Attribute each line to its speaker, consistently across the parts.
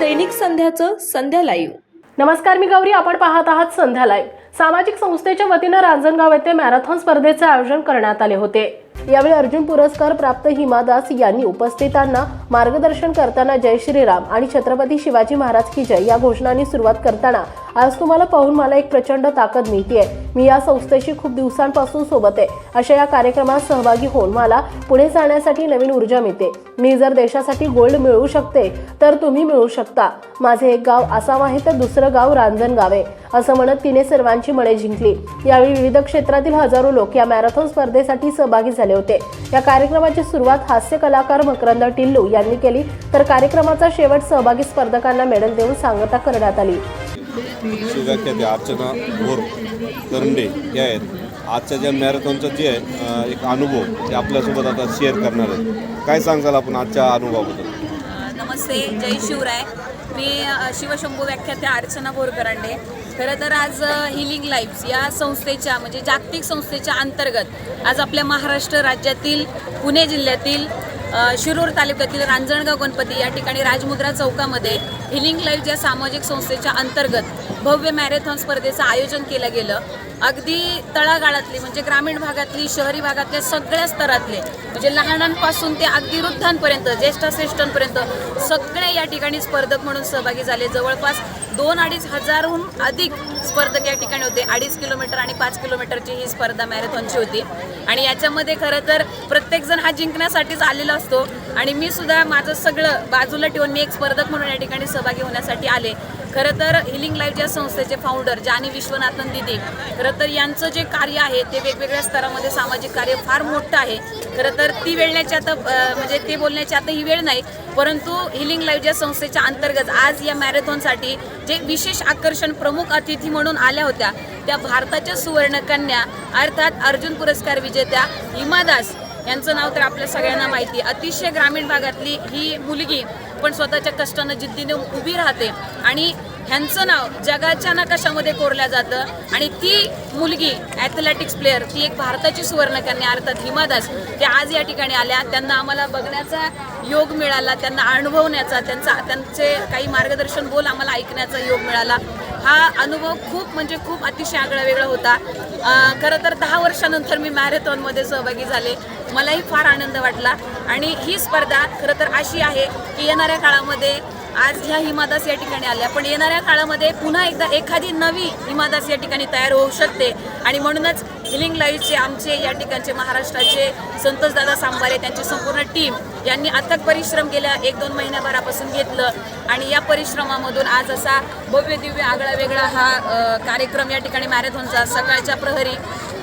Speaker 1: दैनिक संध्याचं संध्या live.
Speaker 2: नमस्कार, मी गौरी. आपण पाहत आहात संध्या लाईव्ह। सामाजिक संस्थेच्या वतीने रांजणगाव येथे मॅरेथॉन स्पर्धेचे आयोजन करण्यात आले होते। यावेळी अर्जुन पुरस्कार प्राप्त हिमा दास यांनी उपस्थितांना मार्गदर्शन करताना जय श्रीराम आणि छत्रपती शिवाजी महाराज की जय या घोषणांनी सुरुवात करताना आज तुम्हाला पाहून मला एक प्रचंड ताकद मिळतेय। मी या संस्थेशी खूप दिवसांपासून सोबत आहे। अशा या कार्यक्रमात सहभागी होऊन मला पुढे जाण्यासाठी नवीन ऊर्जा मिळते। मी जर देशासाठी गोल्ड मिळवू शकते तर तुम्ही मिळवू शकता। माझे एक गाव आसाम आहे तर दुसरं गाव रांजणगाव आहे, असं म्हणत तिने सर्वांची मने जिंकली। यावेळी विविध क्षेत्रातील हजारो लोक या मॅरेथॉन स्पर्धेसाठी सहभागी झाले होते। या कार्यक्रमाची सुरुवात हास्य कलाकार मकरंद टिल्लू यांनी केली, तर कार्यक्रमाचा शेवट सहभागी स्पर्धकांना मेडल देऊन सांगता करण्यात आली।
Speaker 3: शिवव्याख्याते अर्चना भोर करंडे या आहेत। आजच्या ज्या मॅरेथॉनचा जे आहे एक अनुभव ते आपल्यासोबत आता शेअर करणार आहेत। काय सांगाल आपण आजच्या अनुभवाबद्दल?
Speaker 4: नमस्ते, जय शिवराय। मी शिवशंभू व्याख्याते अर्चना भोर करंडे। खरं तर आज हिलिंग लाईव्स या संस्थेच्या म्हणजे जागतिक संस्थेच्या अंतर्गत आज आपल्या महाराष्ट्र राज्यातील पुणे जिल्ह्यातील शिरूर तालुक्यातील रांजणगाव गणपती या ठिकाणी राजमुद्रा चौकामध्ये हिलिंग लाईव्ह या सामाजिक संस्थेच्या अंतर्गत भव्य मॅरेथॉन स्पर्धेचं आयोजन केलं गेलं। अगदी तळागाळातली म्हणजे ग्रामीण भागातली, शहरी भागातल्या सगळ्या स्तरातले म्हणजे लहानांपासून ते अगदी वृद्धांपर्यंत, ज्येष्ठांपर्यंत सगळे या ठिकाणी स्पर्धक म्हणून सहभागी झाले। जवळपास 2-2.5 हजारहून अधिक स्पर्धक या ठिकाणी होते। 2.5 किलोमीटर आणि 5 किलोमीटरची ही स्पर्धा मॅरेथॉनची होती आणि याच्यामध्ये खरं तर प्रत्येकजण हा जिंकण्यासाठीच आलेला असतो आणि मी सुद्धा माझं सगळं बाजूला ठेवून मी एक स्पर्धक म्हणून या ठिकाणी सहभागी होण्यासाठी आले। खरं तर हिलिंग लाईव्ह या संस्थेचे फाउंडर जानी विश्वनाथन दीदी, खरं तर यांचं जे कार्य आहे ते वेगवेगळ्या स्तरामध्ये सामाजिक कार्य फार मोठं आहे। खरं तर ती वेळण्याची आता म्हणजे ते बोलण्याची आता ही वेळ नाही, परंतु हिलिंग लाईव्ह या संस्थेच्या अंतर्गत आज या मॅरेथॉनसाठी जे विशेष आकर्षण प्रमुख अतिथी म्हणून आल्या होत्या त्या भारताच्या सुवर्णकन्या अर्थात अर्जुन पुरस्कार विजेत्या हिमा दास यांचं नाव तर आपल्या सगळ्यांना माहिती। अतिशय ग्रामीण भागातली ही मुलगी पण स्वतःच्या कष्टानं जिद्दीने उभी राहते आणि ह्यांचं नाव जगाच्या नकाशामध्ये कोरलं जातं आणि ती मुलगी ॲथलेटिक्स प्लेयर, ती एक भारताची सुवर्णकन्या अर्थात हिमा दास, त्या आज या ठिकाणी आल्या। त्यांना आम्हाला बघण्याचा योग मिळाला, त्यांना अनुभवण्याचा, त्यांचे काही मार्गदर्शन बोल आम्हाला ऐकण्याचा योग मिळाला। हा अनुभव खूप म्हणजे खूप अतिशय आगळा वेगळा होता। खरं तर 10 वर्षानंतर मी मॅरेथॉनमध्ये सहभागी झाले, मलाही फार आनंद वाटला आणि ही स्पर्धा खरं तर अशी आहे की येणाऱ्या काळामध्ये आज ह्या हिमा दास या ठिकाणी आल्या, पण येणाऱ्या काळामध्ये पुन्हा एकदा एखादी नवी हिमा दास या ठिकाणी तयार होऊ शकते आणि म्हणूनच हिलिंग लाईव्हचे आमचे या ठिकाणचे महाराष्ट्राचे संतोषदादा सांबारे त्यांची संपूर्ण टीम यांनी अथक परिश्रम गेल्या 1-2 महिन्याभरापासून घेतलं आणि या परिश्रमामधून आज असा भव्य दिव्य आगळा वेगळा हा कार्यक्रम या ठिकाणी मॅरेथॉनचा सकाळच्या प्रहरी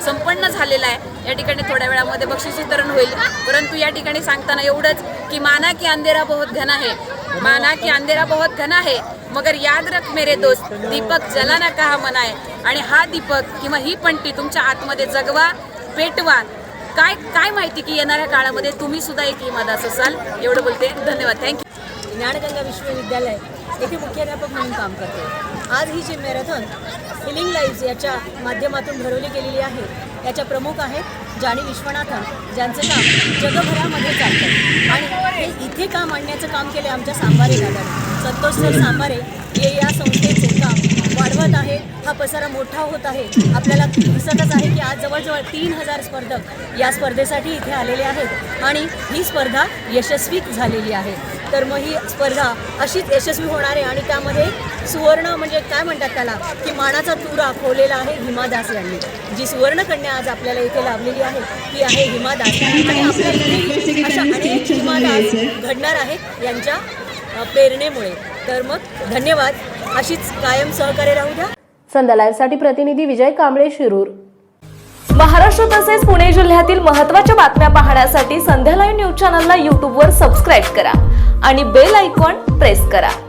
Speaker 4: संपन्न झालेला आहे। या ठिकाणी थोड्या वेळामध्ये बक्षीस वितरण होईल, परंतु या ठिकाणी सांगताना एवढंच की माना की अंधेरा बहुत घना है, माना की अंधेरा बहुत घना है, मगर याद रख मेरे दोस्त, दीपक जलाना कहा मना है। आणि हा दीपक किंवा ही पणती तुमच्या आतमध्ये जगवा, पेटवा। काय माहिती की येणाऱ्या काळामध्ये तुम्ही सुद्धा एक हिमा दास असाल। एवढं बोलते, धन्यवाद, थँक्यू।
Speaker 5: ज्ञानगंगा विश्वविद्यालय येथे मुख्याध्यापक म्हणून काम करते। आज ही जी मॅरेथॉन हिलिंग लाईव्ह याच्या माध्यमातून भरवली गेलेली आहे याच्या प्रमुख आहेत जानी विश्वनाथन, ज्यांचं काम जगभरामध्ये चालतं आणि हे इथे काम आणण्याचं काम केलं आमच्या सांबारे दादाने। संतोष सर सांबारे हे या संस्थेचे काम वाढवत आहे, हा पसारा मोठा होत आहे। आपल्याला दिसतच आहे की आज जवळजवळ 3000 स्पर्धक या स्पर्धेसाठी इथे आलेले आहेत आणि ही स्पर्धा यशस्वी झालेली आहे। तर मग ही स्पर्धा अशीच यशस्वी होणार आहे आणि त्यामध्ये सुवर्ण म्हणजे काय म्हणतात त्याला की मानाचा तुरा खोवलेला आहे हिमा दास यांनी। जी सुवर्णकन्या आज आपल्याला इथे लाभलेली आहे ती आहे हिमा दास आणि आपल्या इथे अशा अनेक हिमा दास घडणार आहेत यांच्या प्रेरणेमुळे। तर मग धन्यवाद, अशीच कायम सहकार्य राहू द्या।
Speaker 2: संध्या लाईव्हसाठी प्रतिनिधी विजय कांबळे, शिरूर।
Speaker 1: महाराष्ट्र तसेच पुणे जिल्ह्यातील महत्त्वाच्या बातम्या पाहण्यासाठी संध्या लाईव्ह न्यूज चॅनलला YouTube वर सबस्क्राईब करा आणि बेल आयकॉन प्रेस करा।